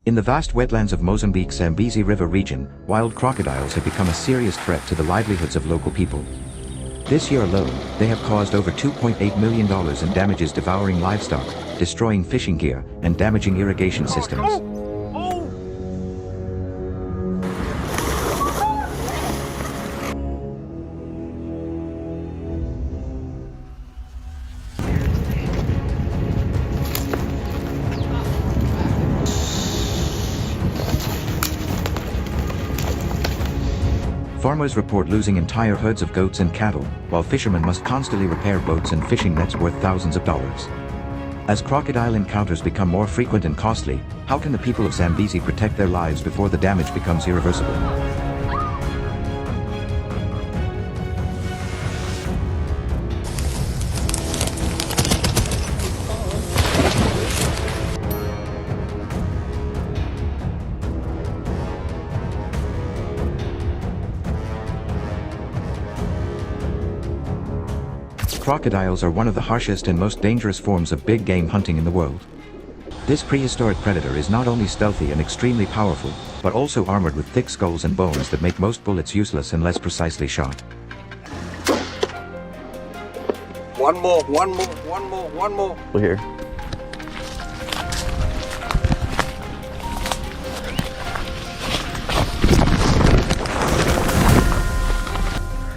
In the vast wetlands of Mozambique's Zambezi River region, wild crocodiles have become a serious threat to the livelihoods of local people. This year alone, they have caused over $2.8 million in damages, devouring livestock, destroying fishing gear, and damaging irrigation systems. Farmers report losing entire herds of goats and cattle, while fishermen must constantly repair boats and fishing nets worth thousands of dollars. As crocodile encounters become more frequent and costly, how can the people of Zambezi protect their lives before the damage becomes irreversible? Crocodiles are one of the harshest and most dangerous forms of big game hunting in the world. This prehistoric predator is not only stealthy and extremely powerful, but also armored with thick skulls and bones that make most bullets useless unless precisely shot. One more. Here.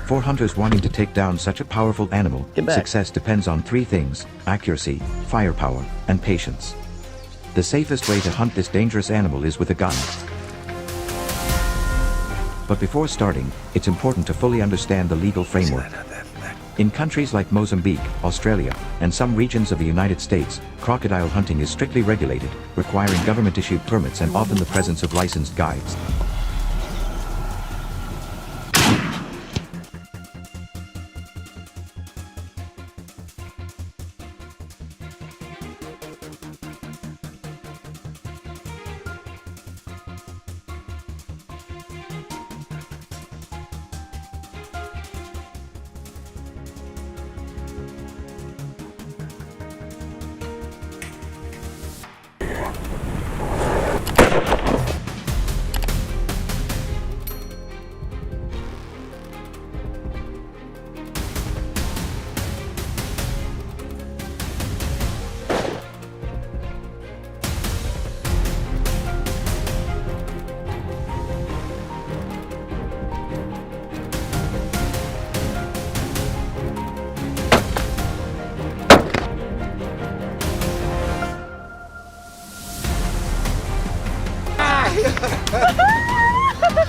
For hunters wanting to take down such a powerful animal, success depends on three things: accuracy, firepower, and patience. The safest way to hunt this dangerous animal is with a gun. But before starting, it's important to fully understand the legal framework. In countries like Mozambique, Australia, and some regions of the United States, crocodile hunting is strictly regulated, requiring government-issued permits and often the presence of licensed guides.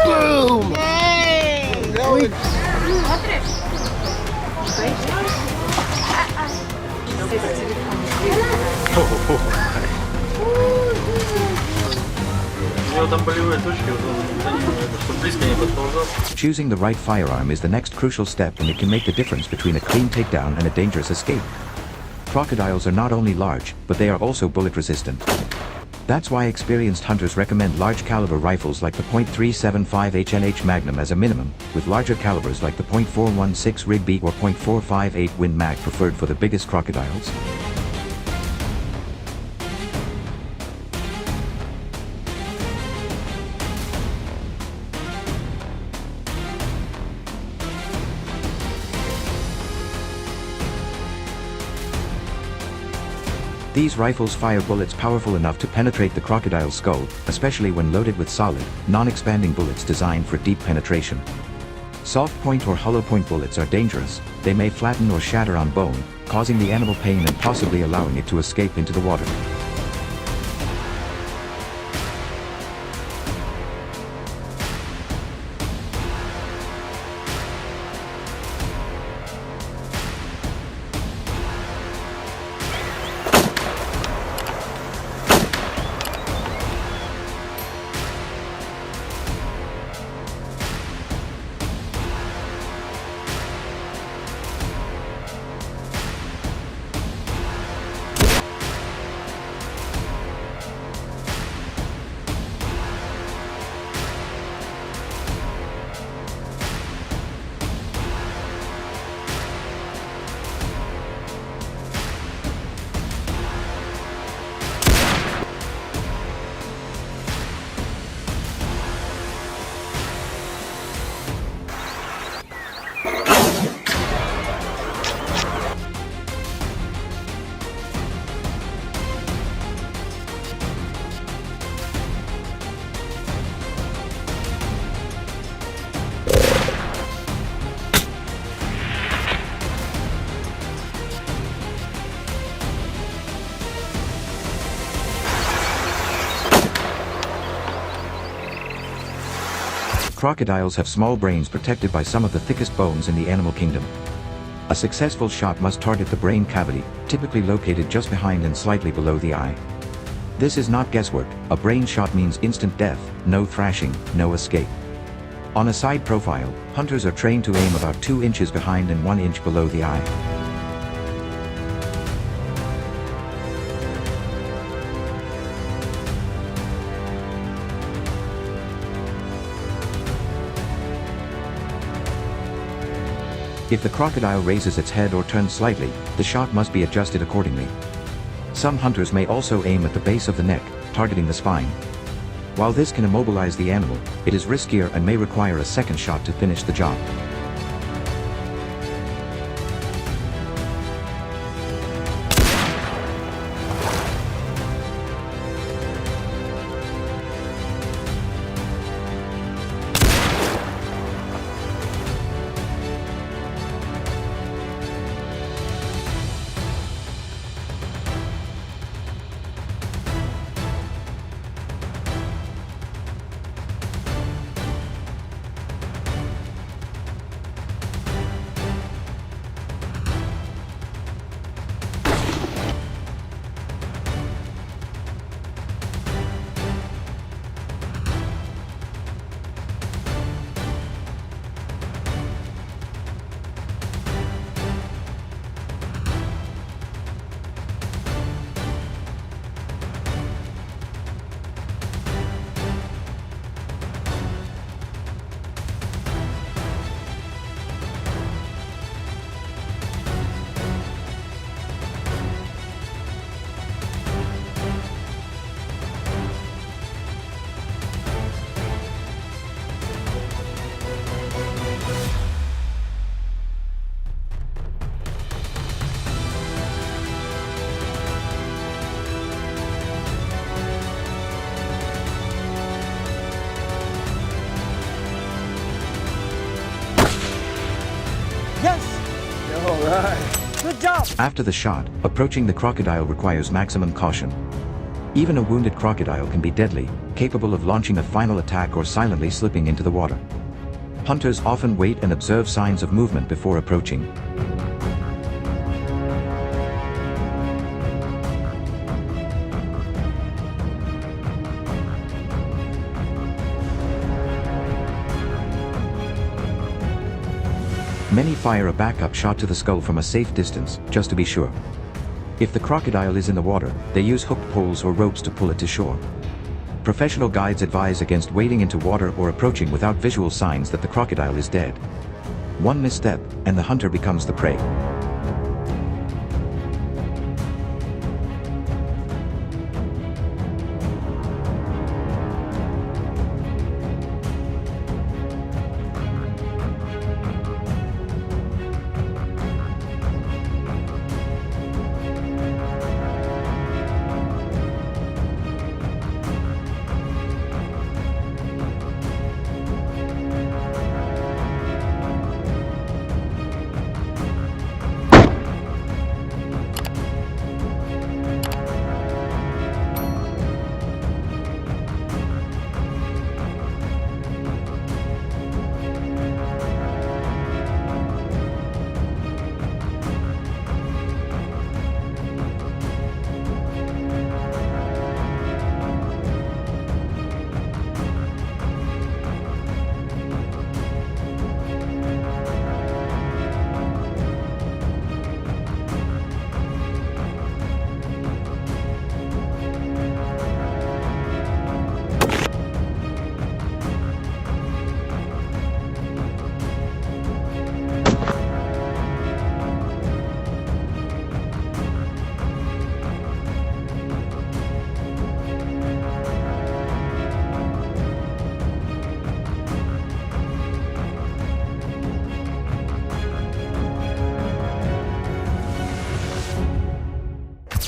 Boom! Yay! Choosing the right firearm is the next crucial step, and it can make the difference between a clean takedown and a dangerous escape. Crocodiles are not only large, but they are also bullet resistant. That's why experienced hunters recommend large caliber rifles like the .375 HNH Magnum as a minimum, with larger calibers like the .416 Rigby or .458 Win Mag preferred for the biggest crocodiles. These rifles fire bullets powerful enough to penetrate the crocodile's skull, especially when loaded with solid, non-expanding bullets designed for deep penetration. Soft point or hollow point bullets are dangerous. They may flatten or shatter on bone, causing the animal pain and possibly allowing it to escape into the water. Crocodiles have small brains protected by some of the thickest bones in the animal kingdom. A successful shot must target the brain cavity, typically located just behind and slightly below the eye. This is not guesswork. A brain shot means instant death, no thrashing, no escape. On a side profile, hunters are trained to aim about 2 inches behind and 1 inch below the eye. If the crocodile raises its head or turns slightly, the shot must be adjusted accordingly. Some hunters may also aim at the base of the neck, targeting the spine. While this can immobilize the animal, it is riskier and may require a second shot to finish the job. Good job! After the shot, approaching the crocodile requires maximum caution. Even a wounded crocodile can be deadly, capable of launching a final attack or silently slipping into the water. Hunters often wait and observe signs of movement before approaching. Many fire a backup shot to the skull from a safe distance, just to be sure. If the crocodile is in the water, they use hooked poles or ropes to pull it to shore. Professional guides advise against wading into water or approaching without visual signs that the crocodile is dead. One misstep, and the hunter becomes the prey.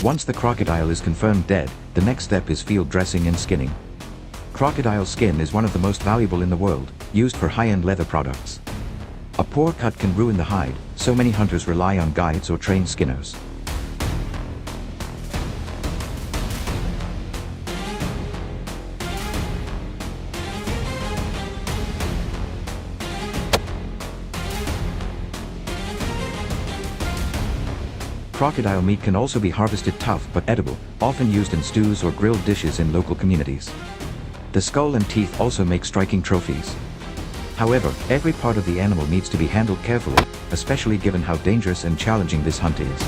Once the crocodile is confirmed dead, the next step is field dressing and skinning. Crocodile skin is one of the most valuable in the world, used for high-end leather products. A poor cut can ruin the hide, so many hunters rely on guides or trained skinners. Crocodile meat can also be harvested tough but edible, often used in stews or grilled dishes in local communities. The skull and teeth also make striking trophies. However, every part of the animal needs to be handled carefully, especially given how dangerous and challenging this hunt is.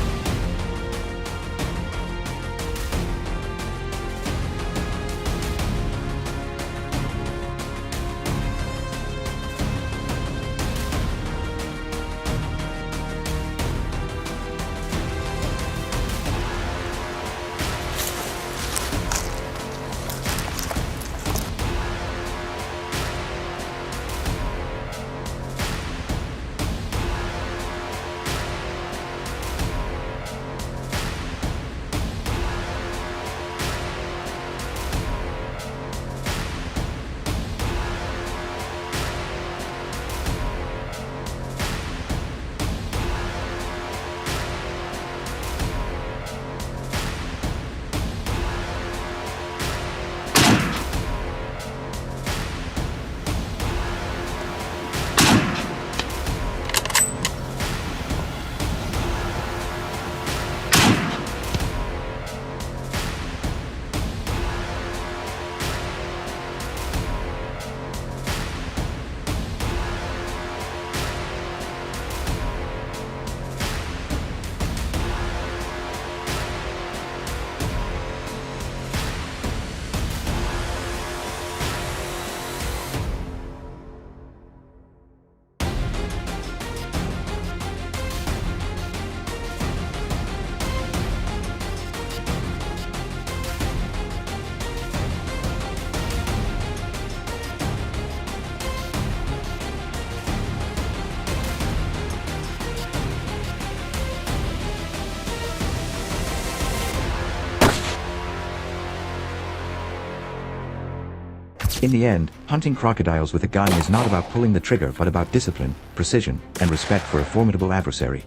In the end, hunting crocodiles with a gun is not about pulling the trigger but about discipline, precision, and respect for a formidable adversary.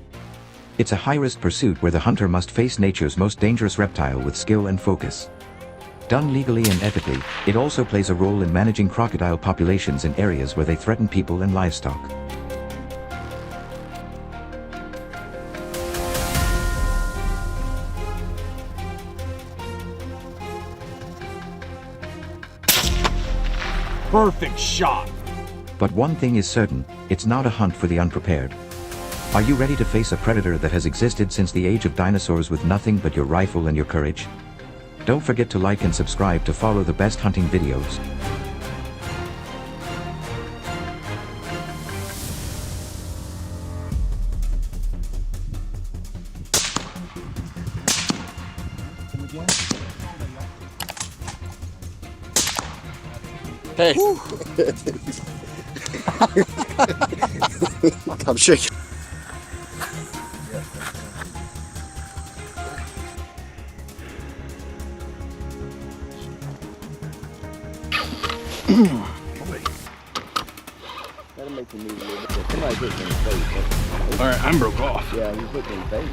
It's a high-risk pursuit where the hunter must face nature's most dangerous reptile with skill and focus. Done legally and ethically, it also plays a role in managing crocodile populations in areas where they threaten people and livestock. Perfect shot. But one thing is certain, it's not a hunt for the unprepared. Are you ready to face a predator that has existed since the age of dinosaurs with nothing but your rifle and your courage? Don't forget to like and subscribe to follow the best hunting videos. Hey. I'm shaking. All right, I'm broke off. Yeah, you put in face.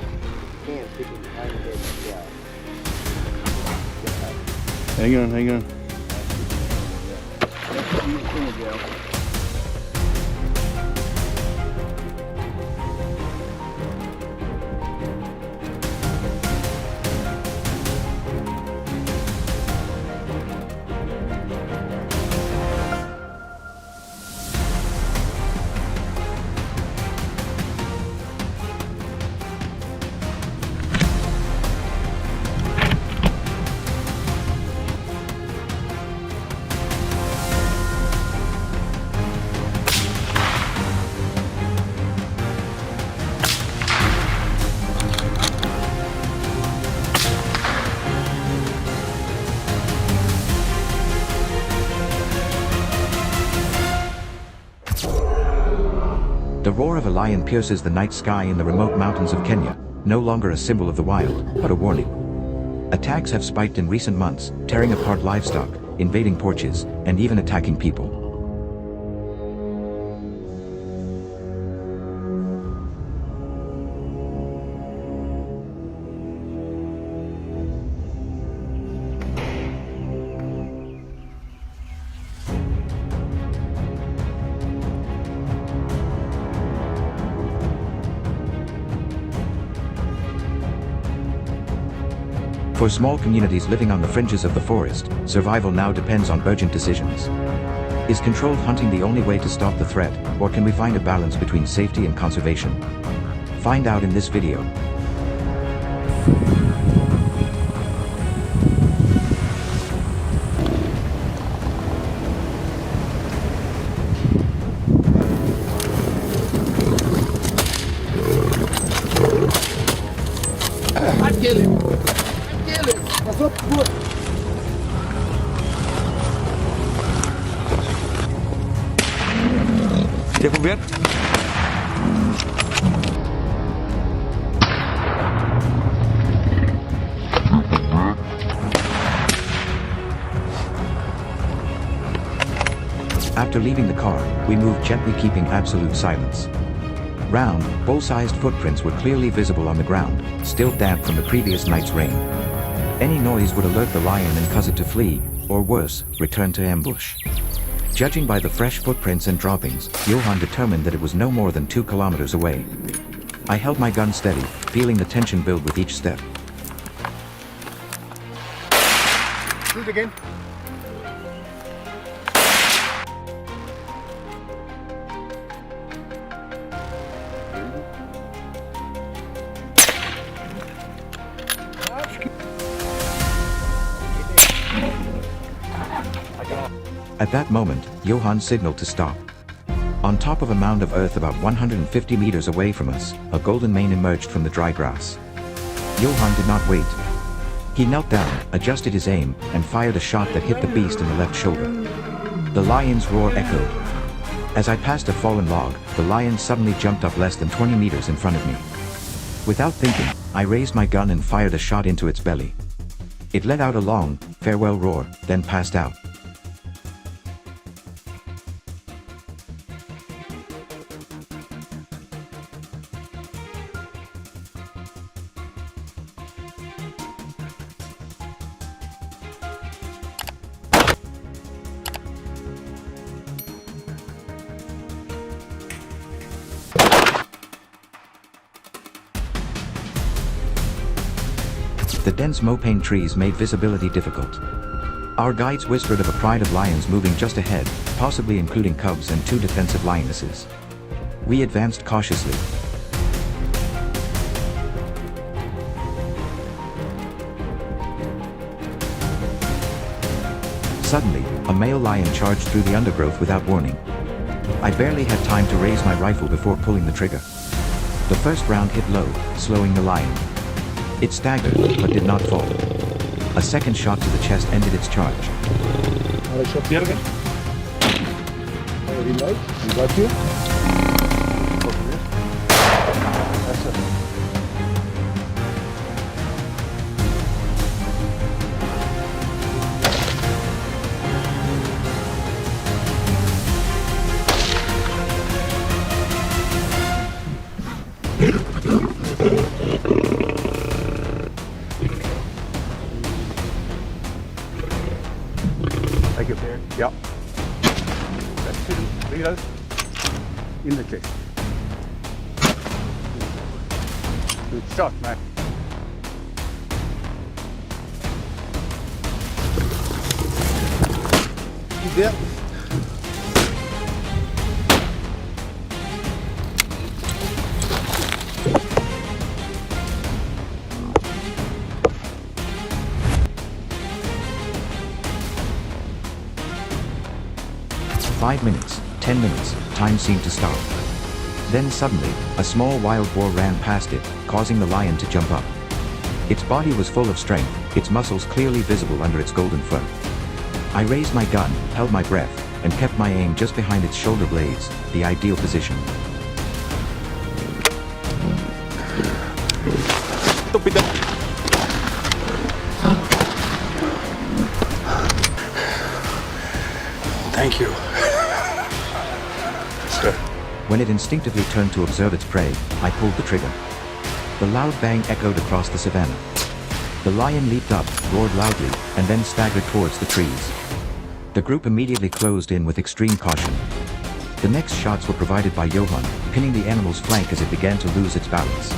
Can't stick it behind your head. Yeah. Hang on, hang on. The roar of a lion pierces the night sky in the remote mountains of Kenya, no longer a symbol of the wild, but a warning. Attacks have spiked in recent months, tearing apart livestock, invading porches, and even attacking people. For small communities living on the fringes of the forest, survival now depends on urgent decisions. Is controlled hunting the only way to stop the threat, or can we find a balance between safety and conservation? Find out in this video. Aquele! Passou por... Devolver. After leaving the car, we moved gently, keeping absolute silence. Round, bowl-sized footprints were clearly visible on the ground, still damp from the previous night's rain. Any noise would alert the lion and cause it to flee, or worse, return to ambush. Judging by the fresh footprints and droppings, Johan determined that it was no more than 2 kilometers away. I held my gun steady, feeling the tension build with each step. Shoot again. At that moment, Johan signaled to stop. On top of a mound of earth about 150 meters away from us, a golden mane emerged from the dry grass. Johan did not wait. He knelt down, adjusted his aim, and fired a shot that hit the beast in the left shoulder. The lion's roar echoed. As I passed a fallen log, the lion suddenly jumped up less than 20 meters in front of me. Without thinking, I raised my gun and fired a shot into its belly. It let out a long, farewell roar, then passed out. The dense mopane trees made visibility difficult. Our guides whispered of a pride of lions moving just ahead, possibly including cubs and 2 defensive lionesses. We advanced cautiously. Suddenly, a male lion charged through the undergrowth without warning. I barely had time to raise my rifle before pulling the trigger. The first round hit low, slowing the lion. It staggered, but did not fall. A second shot to the chest ended its charge. Reload. You got you? That's it. Take it there. Yep. That's it. Lead us in the chest. Good shot, man. You there? Five minutes, 10 minutes, time seemed to stop. Then suddenly, a small wild boar ran past it, causing the lion to jump up. Its body was full of strength, its muscles clearly visible under its golden fur. I raised my gun, held my breath, and kept my aim just behind its shoulder blades, the ideal position. Thank you. Sir. When it instinctively turned to observe its prey, I pulled the trigger. The loud bang echoed across the savannah. The lion leaped up, roared loudly, and then staggered towards the trees. The group immediately closed in with extreme caution. The next shots were provided by Johan, pinning the animal's flank as it began to lose its balance.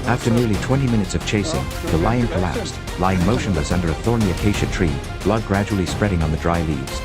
After nearly 20 minutes of chasing, the lion collapsed, lying motionless under a thorny acacia tree, blood gradually spreading on the dry leaves.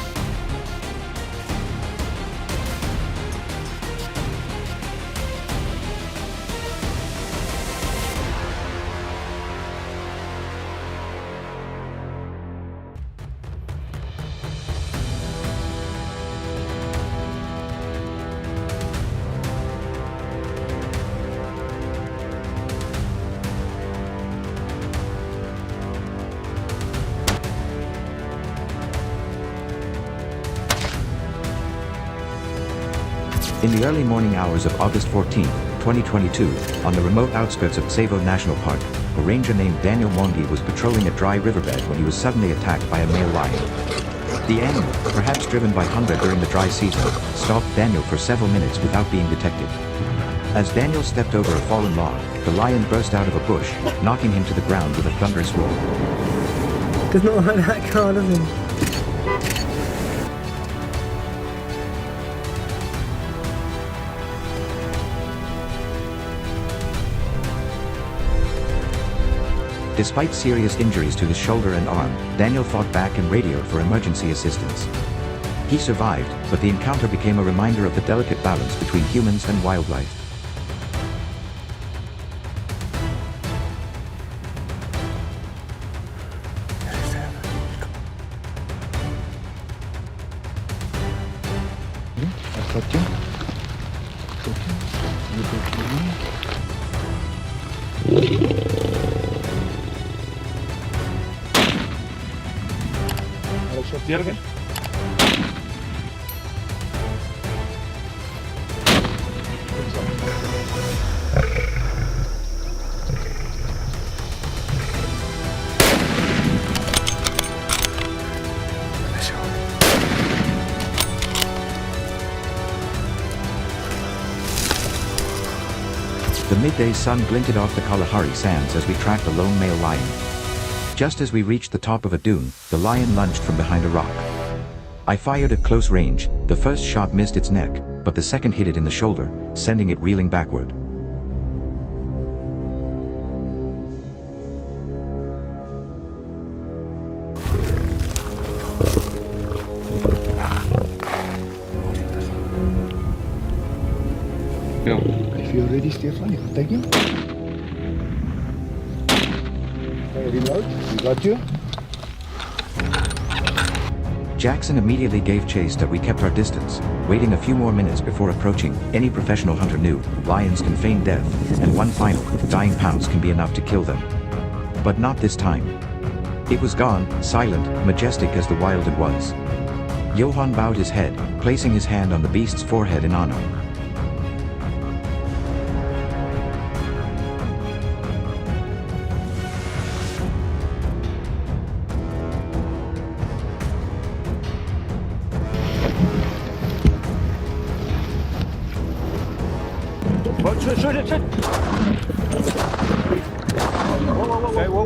In the early morning hours of August 14, 2022, on the remote outskirts of Tsavo National Park, a ranger named Daniel Mwangi was patrolling a dry riverbed when he was suddenly attacked by a male lion. The animal, perhaps driven by hunger during the dry season, stalked Daniel for several minutes without being detected. As Daniel stepped over a fallen log, the lion burst out of a bush, knocking him to the ground with a thunderous roar. Does not like that car, does he? Despite serious injuries to his shoulder and arm, Daniel fought back and radioed for emergency assistance. He survived, but the encounter became a reminder of the delicate balance between humans and wildlife. Jürgen? The midday sun glinted off the Kalahari sands as we tracked the lone male lion. Just as we reached the top of a dune, the lion lunged from behind a rock. I fired at close range. The first shot missed its neck, but the second hit it in the shoulder, sending it reeling backward. If you're ready, Stefan, you can take him. Okay, reload. We got you. Jackson immediately gave chase, but we kept our distance, waiting a few more minutes before approaching. Any professional hunter knew, lions can feign death, and one final, dying pounce can be enough to kill them. But not this time. It was gone, silent, majestic as the wild it was. Johan bowed his head, placing his hand on the beast's forehead in honor. Shoot it, shoot! Whoa. Okay, whoa.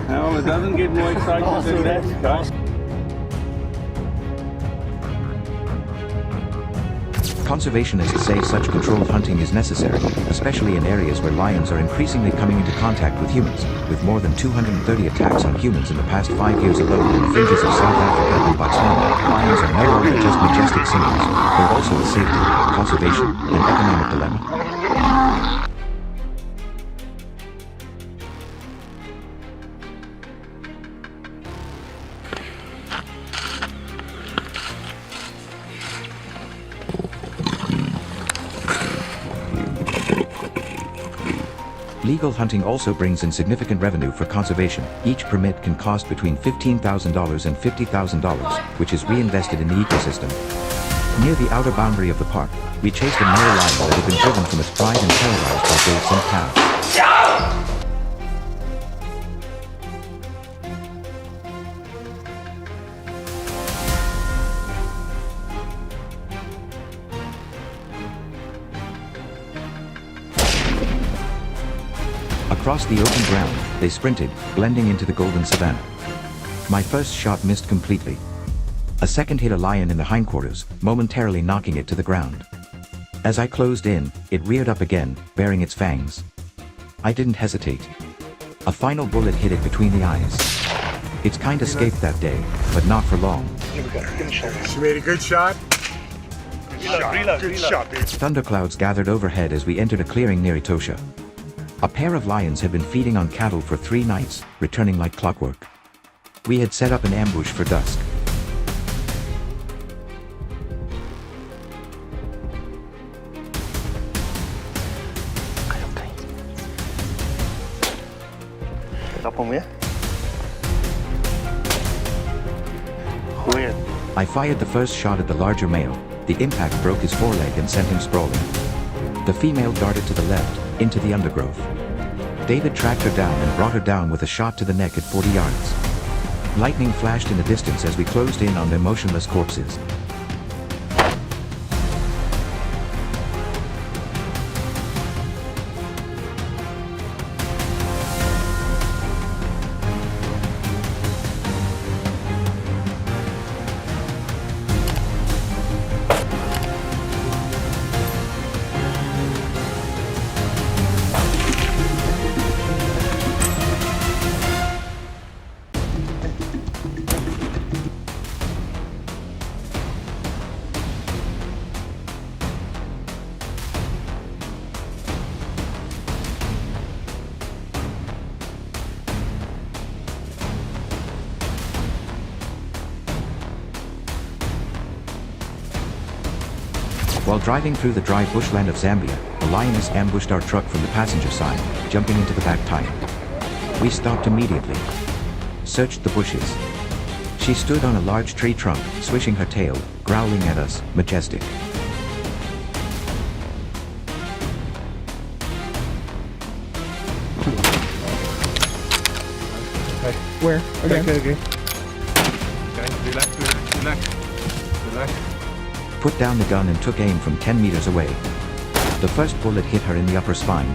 No, it doesn't get more exciting than that, guys. Conservationists say such controlled hunting is necessary, especially in areas where lions are increasingly coming into contact with humans, with more than 230 attacks on humans in the past 5 years alone in the fringes of South Africa and Botswana. Lions are no longer just majestic symbols, they're also a safety, conservation, and economic dilemma. Legal hunting also brings in significant revenue for conservation. Each permit can cost between $15,000 and $50,000, which is reinvested in the ecosystem. Near the outer boundary of the park, we chased a male lion that had been driven from its pride and terrorized by goats and cows. Across the open ground, they sprinted, blending into the golden savanna. My first shot missed completely. A second hit a lion in the hindquarters, momentarily knocking it to the ground. As I closed in, it reared up again, baring its fangs. I didn't hesitate. A final bullet hit it between the eyes. Its kind escaped that day, but not for long. She made a good shot. Good shot, baby. Thunderclouds gathered overhead as we entered a clearing near Etosha. A pair of lions had been feeding on cattle for 3 nights, returning like clockwork. We had set up an ambush for dusk. I fired the first shot at the larger male. The impact broke his foreleg and sent him sprawling. The female darted to the left, into the undergrowth. David tracked her down and brought her down with a shot to the neck at 40 yards. Lightning flashed in the distance as we closed in on their motionless corpses. While driving through the dry bushland of Zambia, a lioness ambushed our truck from the passenger side, jumping into the back tire. We stopped immediately. Searched the bushes. She stood on a large tree trunk, swishing her tail, growling at us, majestic. Where? Again? Okay. Relax. Put down the gun and took aim from 10 meters away. The first bullet hit her in the upper spine.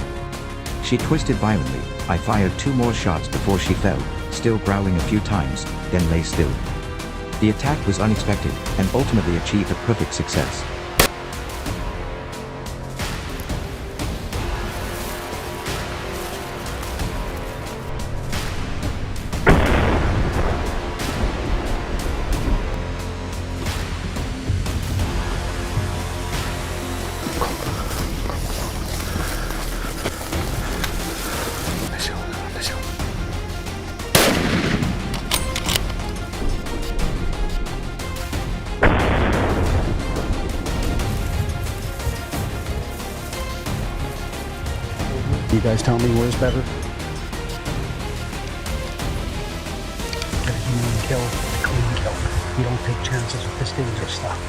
She twisted violently. I fired 2 more shots before she fell, still growling a few times, then lay still. The attack was unexpected, and ultimately achieved a perfect success. You guys tell me where's better? Get a human kill, a clean kill. You don't take chances with this dangerous stuff.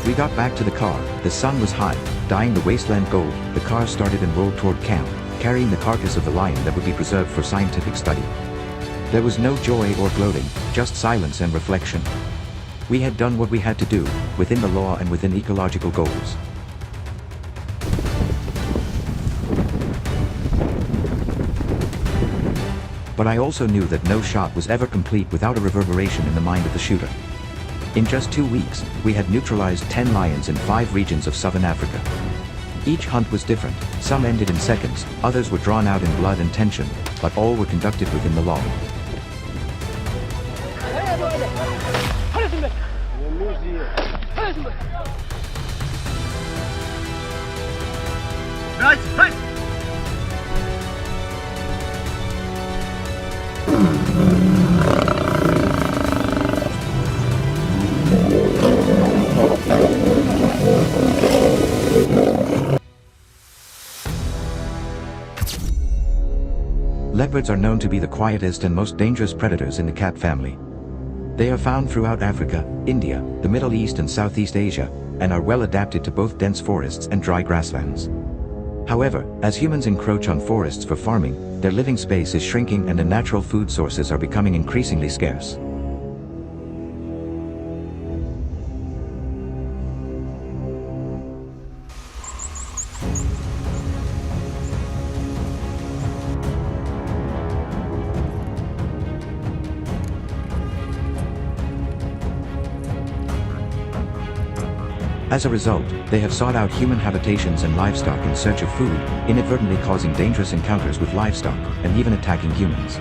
We got back to the car. The sun was high, dyeing the wasteland gold. The car started and rolled toward camp, carrying the carcass of the lion that would be preserved for scientific study. There was no joy or gloating, just silence and reflection. We had done what we had to do, within the law and within ecological goals. But I also knew that no shot was ever complete without a reverberation in the mind of the shooter. In just 2 weeks, we had neutralized 10 lions in 5 regions of southern Africa. Each hunt was different, some ended in seconds, others were drawn out in blood and tension, but all were conducted within the law. Leopards are known to be the quietest and most dangerous predators in the cat family. They are found throughout Africa, India, the Middle East and Southeast Asia, and are well adapted to both dense forests and dry grasslands. However, as humans encroach on forests for farming, their living space is shrinking and the natural food sources are becoming increasingly scarce. As a result, they have sought out human habitations and livestock in search of food, inadvertently causing dangerous encounters with livestock, and even attacking humans.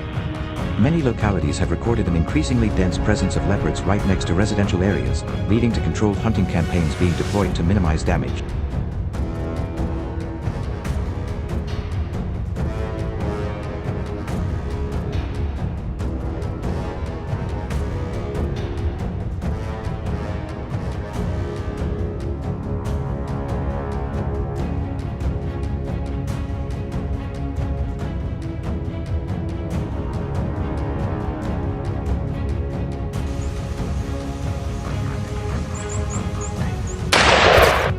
Many localities have recorded an increasingly dense presence of leopards right next to residential areas, leading to controlled hunting campaigns being deployed to minimize damage.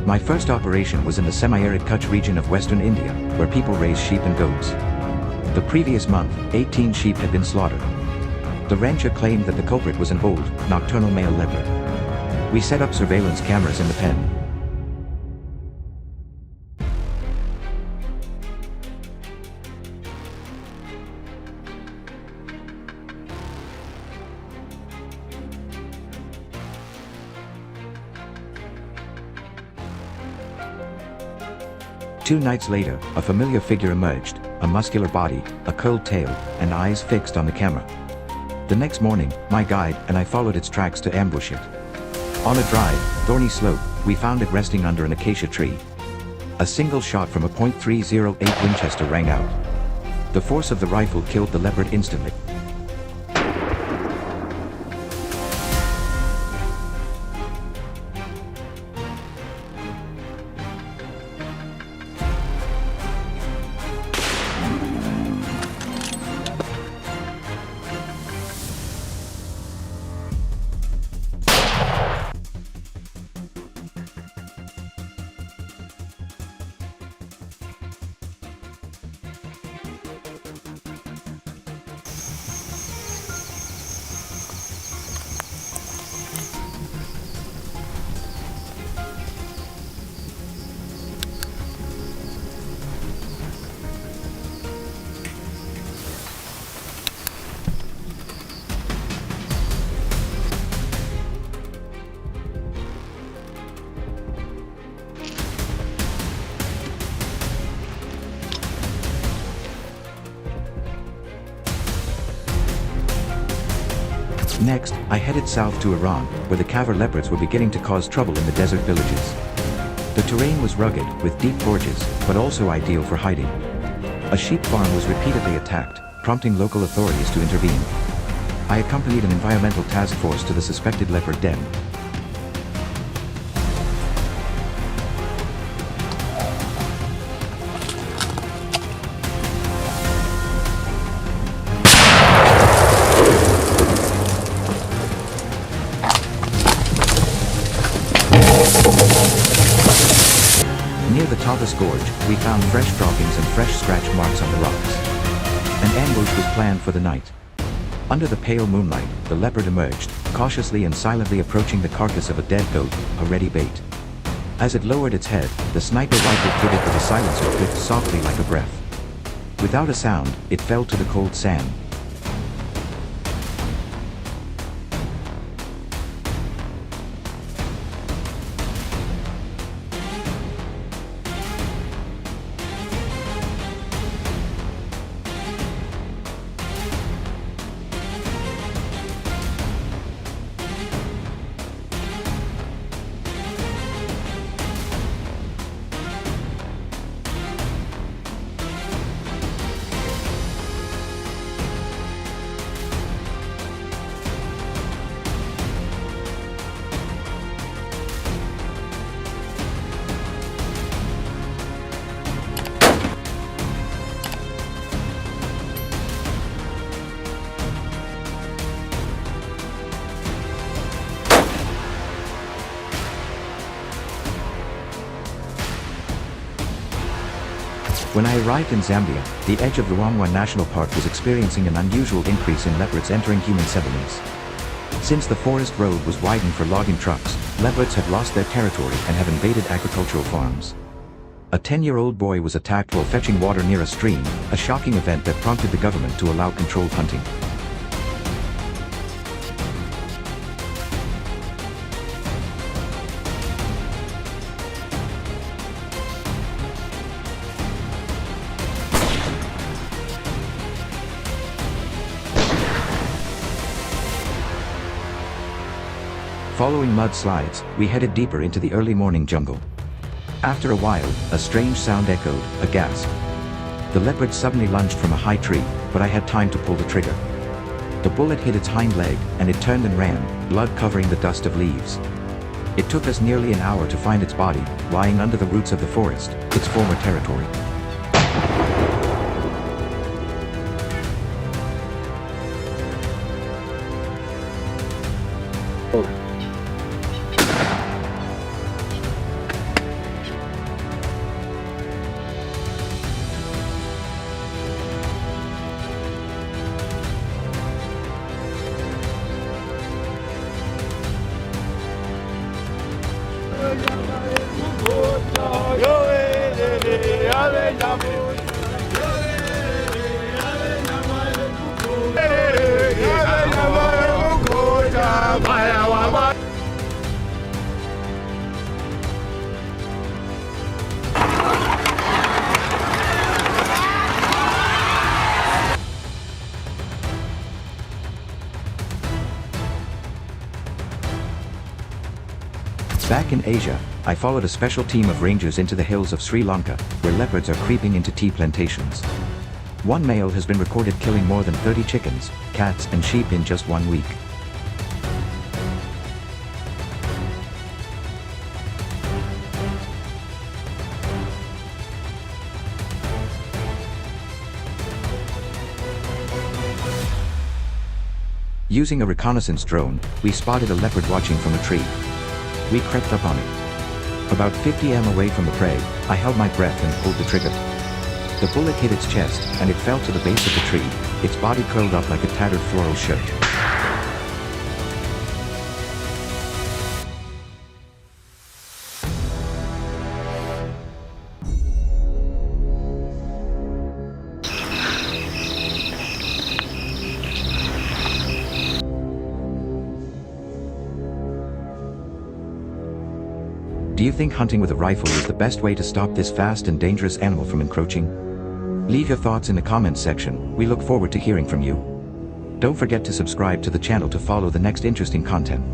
My first operation was in the semi-arid Kutch region of western India, where people raise sheep and goats. The previous month, 18 sheep had been slaughtered. The rancher claimed that the culprit was an old, nocturnal male leopard. We set up surveillance cameras in the pen. Two nights later, a familiar figure emerged, a muscular body, a curled tail, and eyes fixed on the camera. The next morning, my guide and I followed its tracks to ambush it. On a dry, thorny slope, we found it resting under an acacia tree. A single shot from a .308 Winchester rang out. The force of the rifle killed the leopard instantly. Next, I headed south to Iran, where the Kavir leopards were beginning to cause trouble in the desert villages. The terrain was rugged, with deep gorges, but also ideal for hiding. A sheep farm was repeatedly attacked, prompting local authorities to intervene. I accompanied an environmental task force to the suspected leopard den. Near the Tavis Gorge, we found fresh droppings and fresh scratch marks on the rocks. An ambush was planned for the night. Under the pale moonlight, the leopard emerged, cautiously and silently approaching the carcass of a dead goat, a ready bait. As it lowered its head, the sniper rifle fitted with a silencer clicked softly like a breath. Without a sound, it fell to the cold sand. When I arrived in Zambia, the edge of Ruangwa National Park was experiencing an unusual increase in leopards entering human settlements. Since the forest road was widened for logging trucks, leopards have lost their territory and have invaded agricultural farms. A 10-year-old boy was attacked while fetching water near a stream, a shocking event that prompted the government to allow controlled hunting. Following mudslides, we headed deeper into the early morning jungle. After a while, a strange sound echoed, a gasp. The leopard suddenly lunged from a high tree, but I had time to pull the trigger. The bullet hit its hind leg, and it turned and ran, blood covering the dust of leaves. It took us nearly an hour to find its body, lying under the roots of the forest, its former territory. Back in Asia, I followed a special team of rangers into the hills of Sri Lanka, where leopards are creeping into tea plantations. One male has been recorded killing more than 30 chickens, cats and sheep in just 1 week. Using a reconnaissance drone, we spotted a leopard watching from a tree. We crept up on it. About 50 m away from the prey, I held my breath and pulled the trigger. The bullet hit its chest, and it fell to the base of the tree, its body curled up like a tattered floral shirt. Do you think hunting with a rifle is the best way to stop this fast and dangerous animal from encroaching? Leave your thoughts in the comments section, we look forward to hearing from you. Don't forget to subscribe to the channel to follow the next interesting content.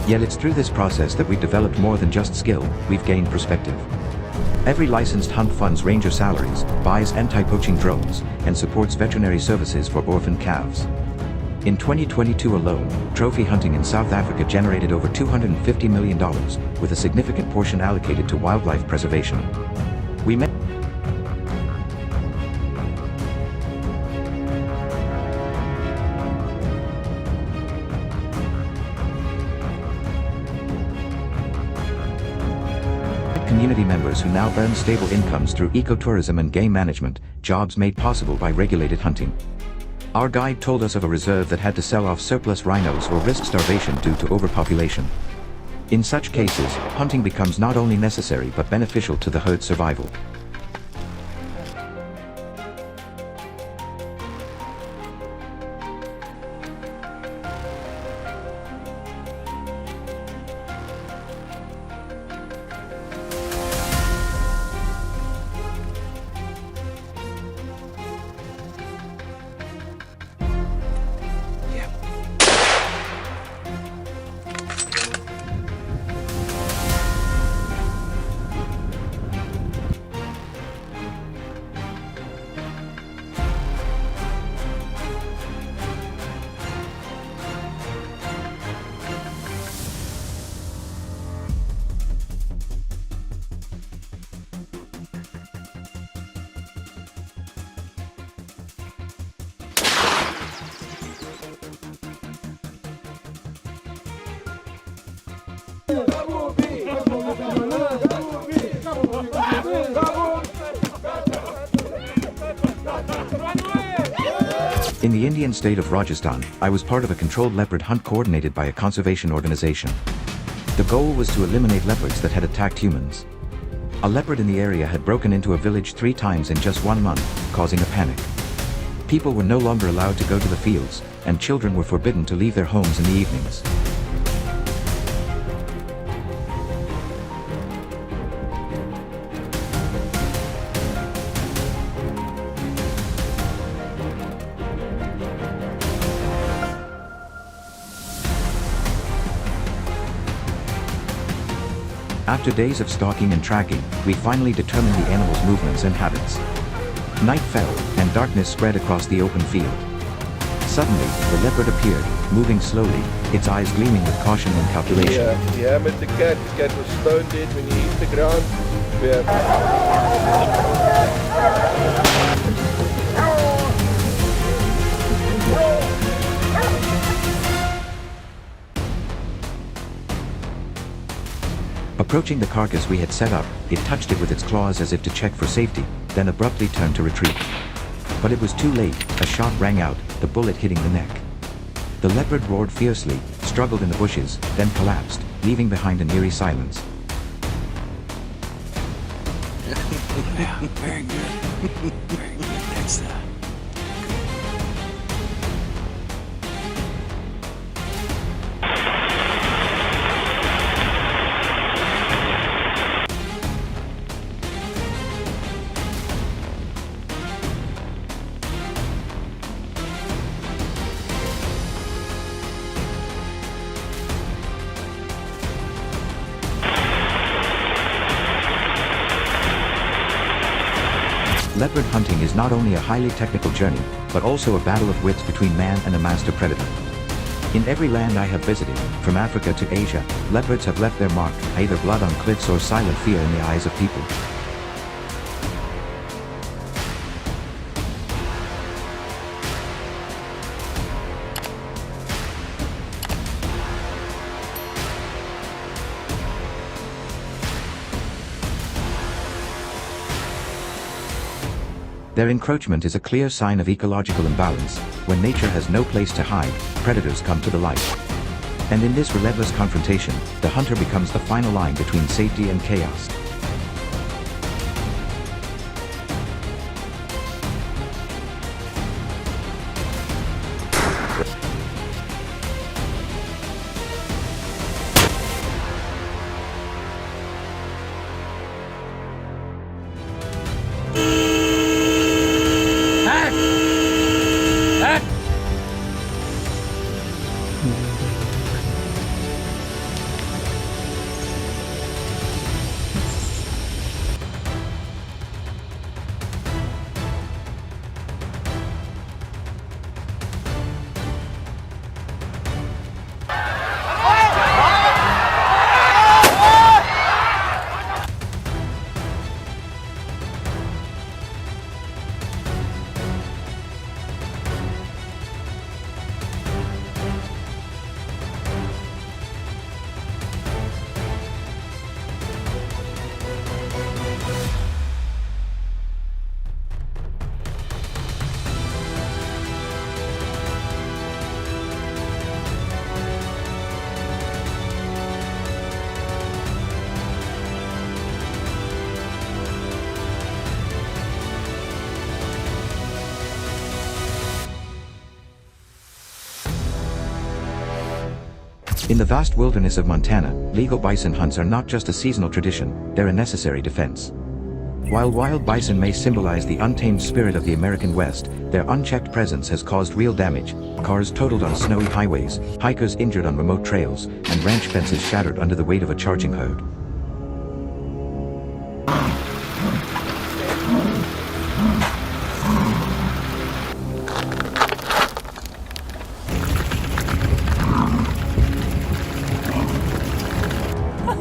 Yet it's through this process that we've developed more than just skill, we've gained perspective. Every licensed hunt funds ranger salaries, buys anti-poaching drones, and supports veterinary services for orphaned calves. In 2022 alone, trophy hunting in South Africa generated over $250 million, with a significant portion allocated to wildlife preservation. We met community members who now earn stable incomes through ecotourism and game management, jobs made possible by regulated hunting. Our guide told us of a reserve that had to sell off surplus rhinos or risk starvation due to overpopulation. In such cases, hunting becomes not only necessary but beneficial to the herd's survival. In the Indian state of Rajasthan, I was part of a controlled leopard hunt coordinated by a conservation organization. The goal was to eliminate leopards that had attacked humans. A leopard in the area had broken into a village 3 times in just 1 month, causing a panic. People were no longer allowed to go to the fields, and children were forbidden to leave their homes in the evenings. After days of stalking and tracking, we finally determined the animal's movements and habits. Night fell, and darkness spread across the open field. Suddenly, the leopard appeared, moving slowly, its eyes gleaming with caution and calculation. Yeah, met the cat. The cat was stone dead when he hit the ground. Approaching the carcass we had set up, it touched it with its claws as if to check for safety, then abruptly turned to retreat. But it was too late, a shot rang out, the bullet hitting the neck. The leopard roared fiercely, struggled in the bushes, then collapsed, leaving behind an eerie silence. Yeah, very good. Very good. That's Leopard hunting is not only a highly technical journey, but also a battle of wits between man and a master predator. In every land I have visited, from Africa to Asia, leopards have left their mark, either blood on cliffs or silent fear in the eyes of people. Their encroachment is a clear sign of ecological imbalance. When nature has no place to hide, predators come to the light. And in this relentless confrontation, the hunter becomes the final line between safety and chaos. In the vast wilderness of Montana, legal bison hunts are not just a seasonal tradition, they're a necessary defense. While wild bison may symbolize the untamed spirit of the American West, their unchecked presence has caused real damage. Cars totaled on snowy highways, hikers injured on remote trails, and ranch fences shattered under the weight of a charging herd.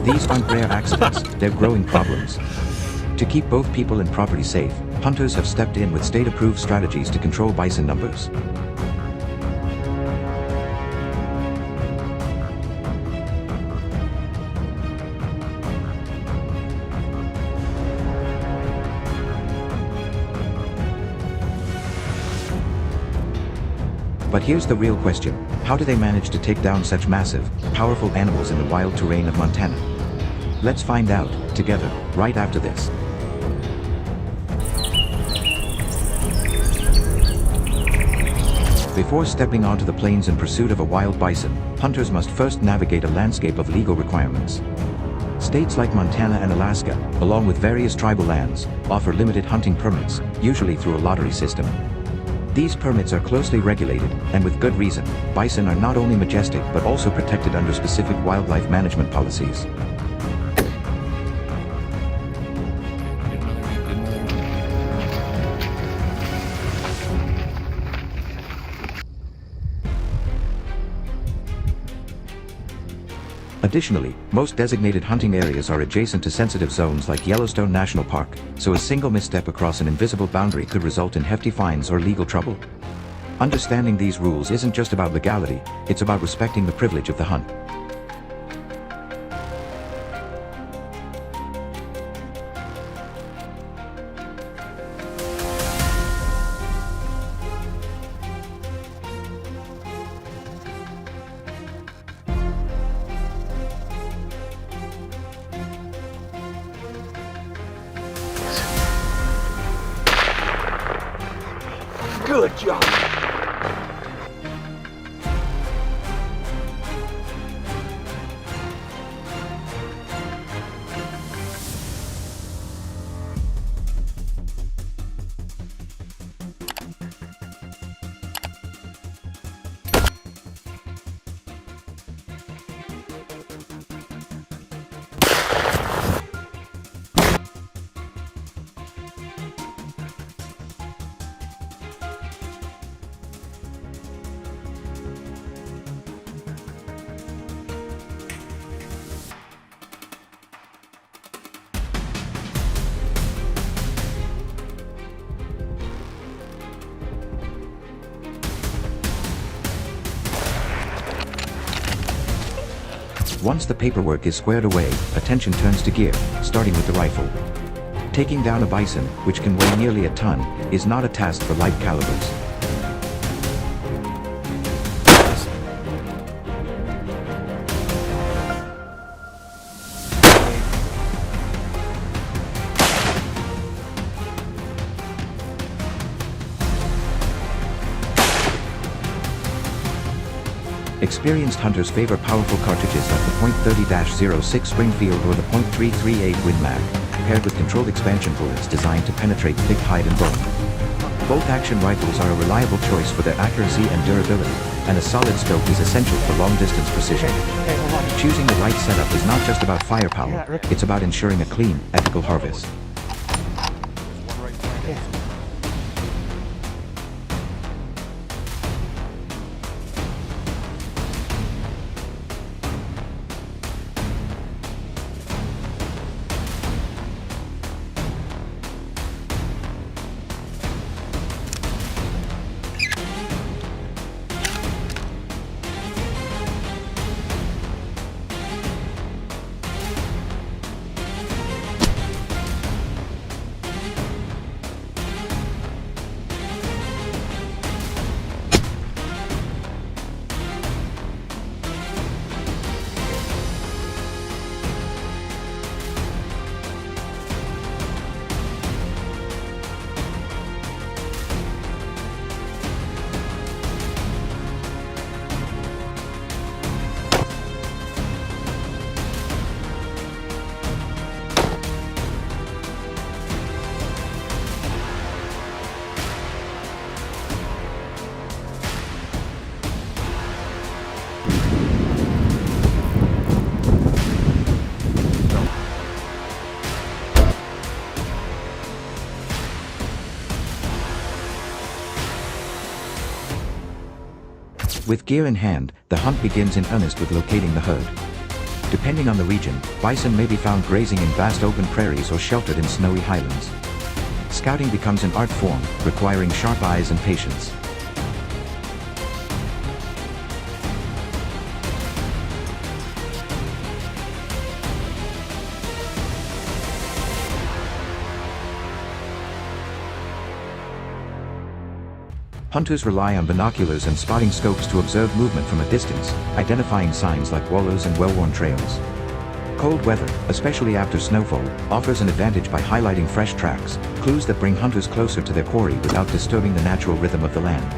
These aren't rare accidents, they're growing problems. To keep both people and property safe, hunters have stepped in with state-approved strategies to control bison numbers. But here's the real question. How do they manage to take down such massive, powerful animals in the wild terrain of Montana? Let's find out, together, right after this. Before stepping onto the plains in pursuit of a wild bison, hunters must first navigate a landscape of legal requirements. States like Montana and Alaska, along with various tribal lands, offer limited hunting permits, usually through a lottery system. These permits are closely regulated, and with good reason. Bison are not only majestic but also protected under specific wildlife management policies. Additionally, most designated hunting areas are adjacent to sensitive zones like Yellowstone National Park, so a single misstep across an invisible boundary could result in hefty fines or legal trouble. Understanding these rules isn't just about legality, it's about respecting the privilege of the hunt. Good job. Once the paperwork is squared away, attention turns to gear, starting with the rifle. Taking down a bison, which can weigh nearly a ton, is not a task for light calibers. Experienced hunters favor powerful cartridges like the .30-06 Springfield or the .338 Win Mag, paired with controlled expansion bullets designed to penetrate thick hide and bone. Bolt-action rifles are a reliable choice for their accuracy and durability, and a solid scope is essential for long-distance precision. Choosing the right setup is not just about firepower, it's about ensuring a clean, ethical harvest. With gear in hand, the hunt begins in earnest with locating the herd. Depending on the region, bison may be found grazing in vast open prairies or sheltered in snowy highlands. Scouting becomes an art form, requiring sharp eyes and patience. Hunters rely on binoculars and spotting scopes to observe movement from a distance, identifying signs like wallows and well-worn trails. Cold weather, especially after snowfall, offers an advantage by highlighting fresh tracks, clues that bring hunters closer to their quarry without disturbing the natural rhythm of the land.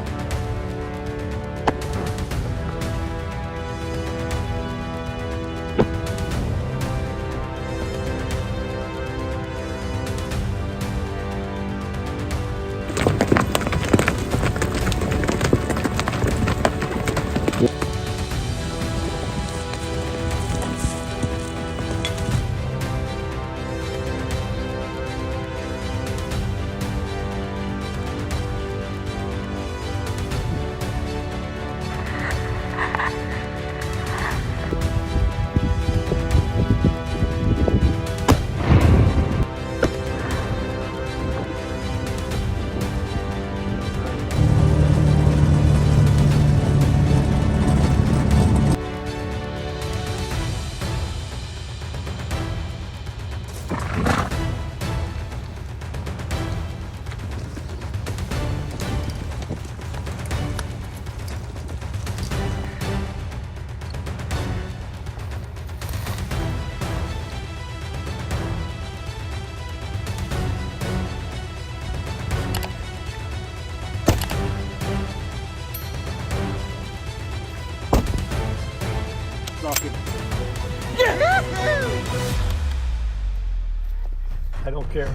I don't care.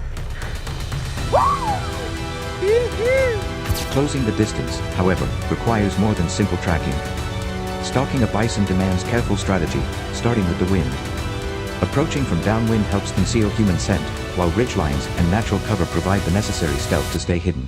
Closing the distance, however, requires more than simple tracking. Stalking a bison demands careful strategy, starting with the wind. Approaching from downwind helps conceal human scent, while ridgelines and natural cover provide the necessary stealth to stay hidden.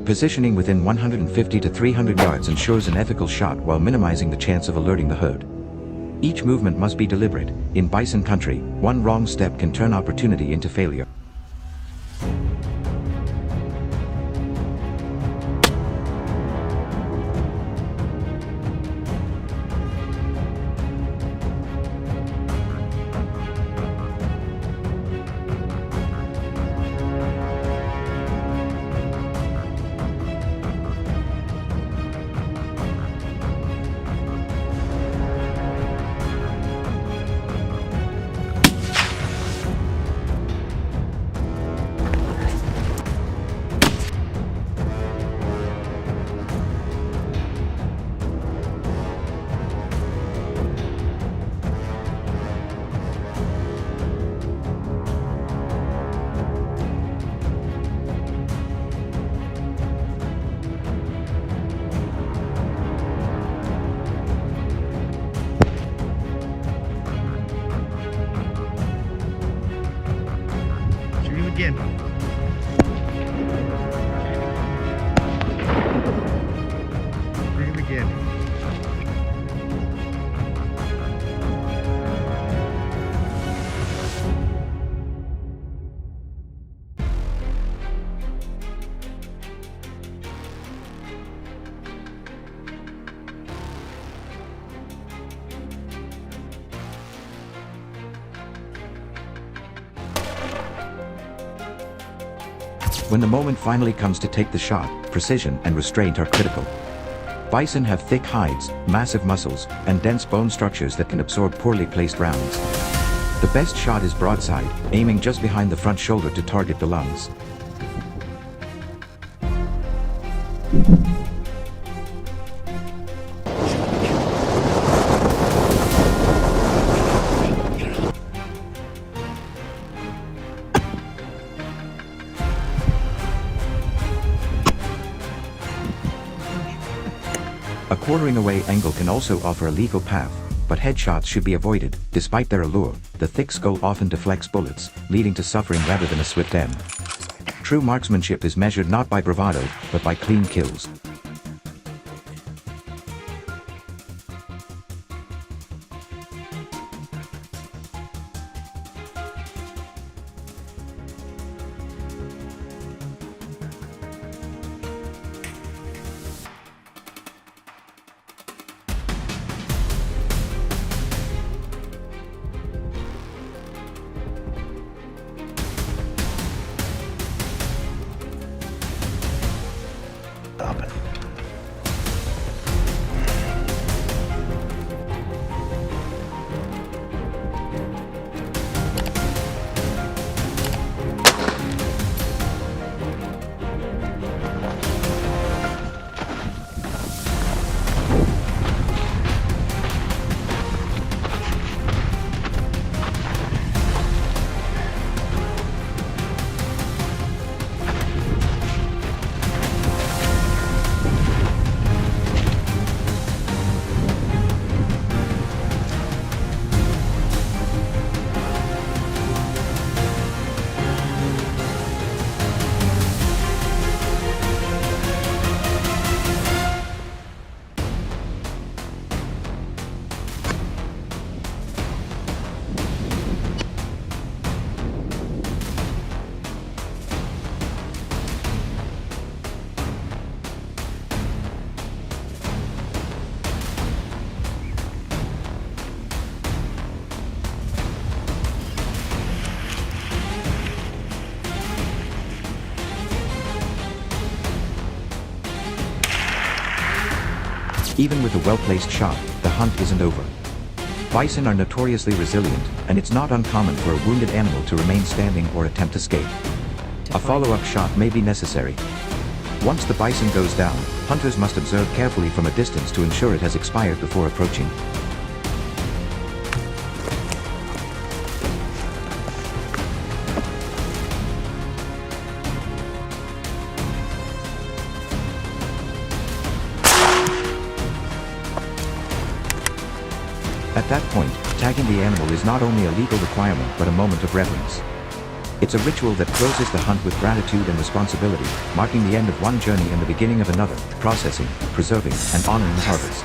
Positioning within 150 to 300 yards ensures an ethical shot while minimizing the chance of alerting the herd. Each movement must be deliberate. In bison country, one wrong step can turn opportunity into failure. Again. Bring him again. When the moment finally comes to take the shot, precision and restraint are critical. Bison have thick hides, massive muscles, and dense bone structures that can absorb poorly placed rounds. The best shot is broadside, aiming just behind the front shoulder to target the lungs. A quartering away angle can also offer a lethal path, but headshots should be avoided. Despite their allure, the thick skull often deflects bullets, leading to suffering rather than a swift end. True marksmanship is measured not by bravado, but by clean kills. stopping. Even with a well-placed shot, the hunt isn't over. Bison are notoriously resilient, and it's not uncommon for a wounded animal to remain standing or attempt escape. A follow-up shot may be necessary. Once the bison goes down, hunters must observe carefully from a distance to ensure it has expired before approaching. At that point, tagging the animal is not only a legal requirement but a moment of reverence. It's a ritual that closes the hunt with gratitude and responsibility, marking the end of one journey and the beginning of another, processing, preserving, and honoring the harvest.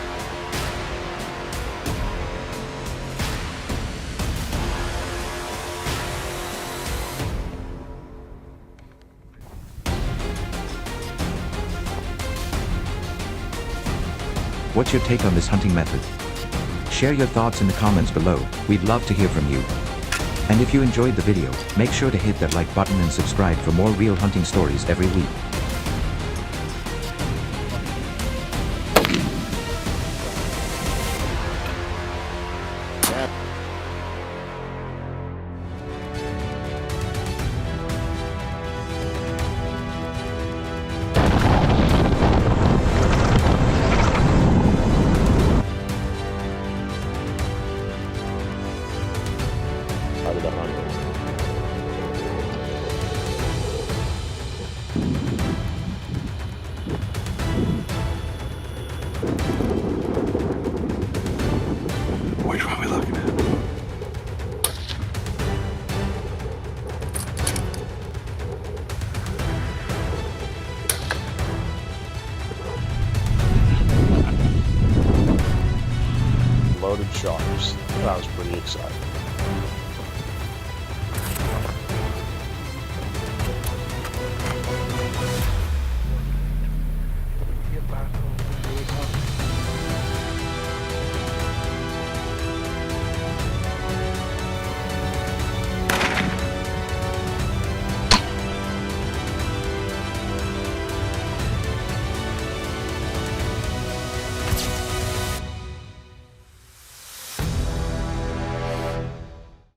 What's your take on this hunting method? Share your thoughts in the comments below, we'd love to hear from you. And if you enjoyed the video, make sure to hit that like button and subscribe for more real hunting stories every week. Out of the hunt. Which one are we looking at? Loaded sharks. That was pretty exciting.